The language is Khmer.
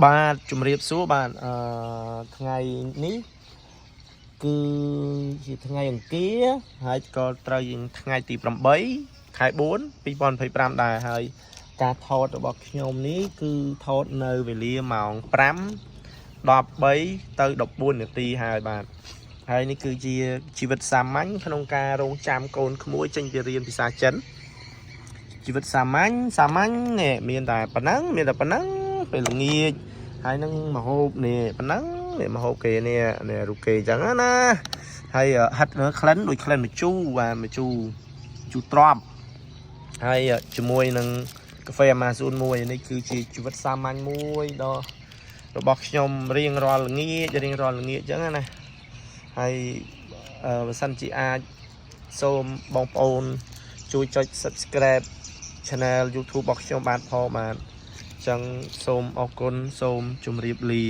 បាទជំរាបសួរបាទថ្ងៃនេះគឺជាថ្ងៃអង្គារហើយក៏ត្រូវយើងថ្ងៃទី8ខែ4 2025ដែរហើយការថតរបស់ខ្ញុំនេះគឺថតនៅវេលាម៉ោង5 13ទៅ14នាទីហើយបាទហើយនេះគឺជាជីវិតសាមញ្ញក្នុងការរងចាំកូនក្មួយចេញពីរៀនភាសាចិនជីវិតសាមញ្ញនេះមានតែប៉ុណ្ណឹងពេលល្ងាចហើយនឹងមហូបនេះប៉ុណ្ណឹងនេះមហូបគេនេះរូបគេអញ្ចឹងណាហើយហិតក្លិនដូចក្លិនម្ជូរបាទម្ជូរទ្រាប់ហើយជាមួយនឹងកាហ្វេអាម៉ាស៊ូនមួយនេះគឺជាជីវិតសាមញ្ញមួយដ៏របស់ខ្ញុំរៀងរាល់ល្ងាចអញ្ចឹងណាហើយបើសិនជាអាចសូមបងប្អូនជួយចុច Subscribe Channel YouTube របស់ខ្ញុំបានផងបាទអញ្ចឹងសូមអរគុណសូមជម្រាបលា